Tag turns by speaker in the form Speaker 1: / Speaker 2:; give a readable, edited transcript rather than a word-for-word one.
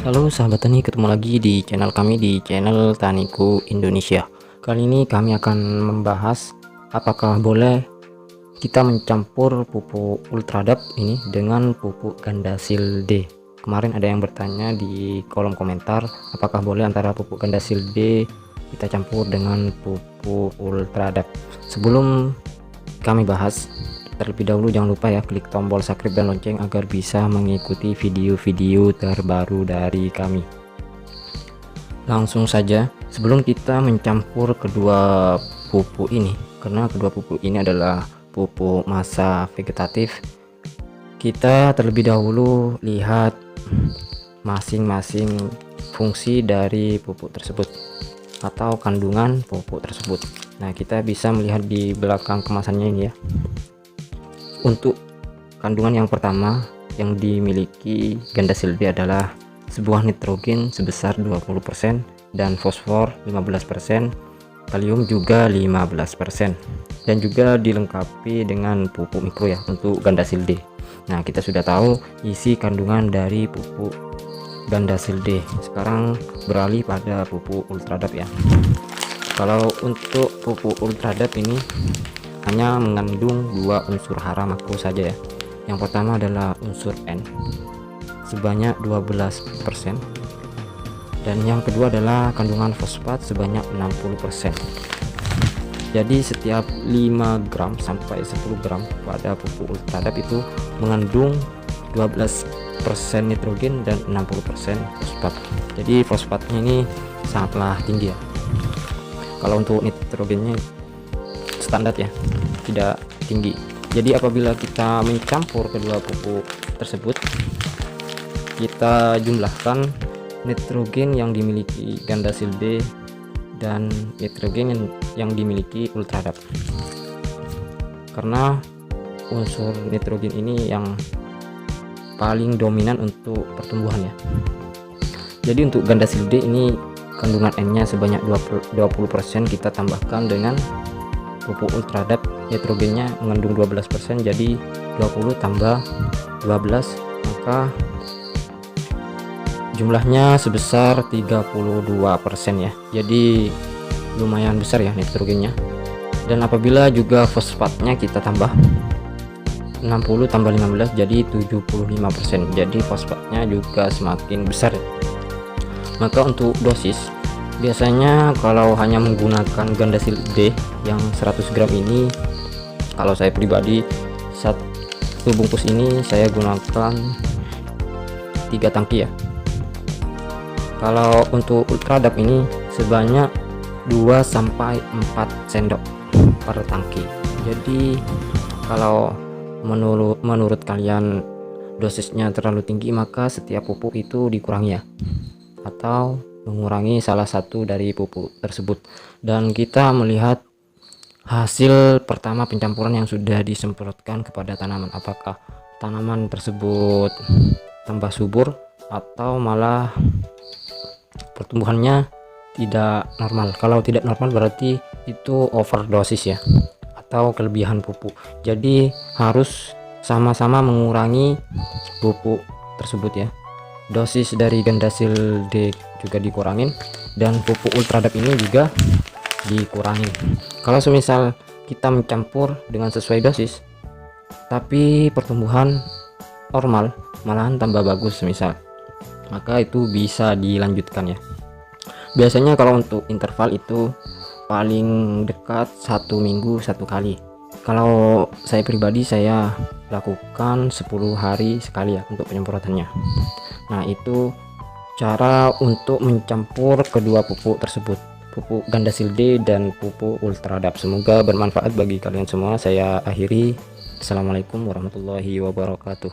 Speaker 1: Halo sahabat tani, ketemu lagi di channel kami di channel Taniku Indonesia. Kali ini kami akan membahas apakah boleh kita mencampur pupuk Ultradap ini dengan pupuk Gandasil D. Kemarin ada yang bertanya di kolom komentar apakah boleh antara pupuk Gandasil D kita campur dengan pupuk Ultradap. Sebelum kami bahas, terlebih dahulu jangan lupa ya klik tombol subscribe dan lonceng agar bisa mengikuti video-video terbaru dari kami. Langsung saja, sebelum kita mencampur kedua pupuk ini, karena kedua pupuk ini adalah pupuk masa vegetatif, kita terlebih dahulu lihat masing-masing fungsi dari pupuk tersebut atau kandungan pupuk tersebut. Nah, kita bisa melihat di belakang kemasannya ini ya. Untuk kandungan yang pertama yang dimiliki Gandasil D adalah sebuah nitrogen sebesar 20% dan fosfor 15%, kalium juga 15%, dan juga dilengkapi dengan pupuk mikro ya untuk Gandasil D. Nah, kita sudah tahu isi kandungan dari pupuk Gandasil D. Sekarang beralih pada pupuk Ultradap ya. Kalau untuk pupuk Ultradap ini hanya mengandung dua unsur hara makro saja ya. Yang pertama adalah unsur N sebanyak 12%, dan yang kedua adalah kandungan fosfat sebanyak 60%. Jadi setiap 5 gram sampai 10 gram pada pupuk Ultradap itu mengandung 12% nitrogen dan 60% fosfat. Jadi fosfatnya ini sangatlah tinggi ya. Kalau untuk nitrogennya standar ya, tidak tinggi. Jadi apabila kita mencampur kedua pupuk tersebut, kita jumlahkan nitrogen yang dimiliki Gandasil D dan nitrogen yang dimiliki Ultradap, karena unsur nitrogen ini yang paling dominan untuk pertumbuhan ya. Jadi untuk Gandasil D ini kandungan N nya sebanyak 20%, kita tambahkan dengan pupuk Ultradap, nitrogennya mengandung 12%, jadi 20 tambah 12 maka jumlahnya sebesar 32% ya. Jadi lumayan besar ya nitrogennya. Dan apabila juga fosfatnya kita tambah 60 tambah 15 jadi 75%, jadi fosfatnya juga semakin besar. Maka untuk dosis, biasanya kalau hanya menggunakan Gandasil D yang 100 gram ini, kalau saya pribadi satu bungkus ini saya gunakan 3 tangki ya. Kalau untuk Ultradap ini sebanyak 2 sampai 4 sendok per tangki. Jadi kalau menurut kalian dosisnya terlalu tinggi, maka setiap pupuk itu dikurangi ya, atau mengurangi salah satu dari pupuk tersebut. Dan kita melihat hasil pertama pencampuran yang sudah disemprotkan kepada tanaman, apakah tanaman tersebut tambah subur atau malah pertumbuhannya tidak normal. Kalau tidak normal berarti itu overdosis ya, atau kelebihan pupuk. Jadi harus sama-sama mengurangi pupuk tersebut ya. Dosis dari Gandasil D juga dikurangin, dan pupuk Ultradap ini juga dikurangin. Kalau semisal kita mencampur dengan sesuai dosis tapi pertumbuhan normal, malahan tambah bagus misal, maka itu bisa dilanjutkan ya. Biasanya kalau untuk interval itu paling dekat 1 minggu 1 kali. Kalau saya pribadi saya lakukan 10 hari sekali ya untuk penyemprotannya. Nah, itu cara untuk mencampur kedua pupuk tersebut, pupuk Gandasil D dan pupuk Ultradap. Semoga bermanfaat bagi kalian semua. Saya akhiri. Assalamualaikum warahmatullahi wabarakatuh.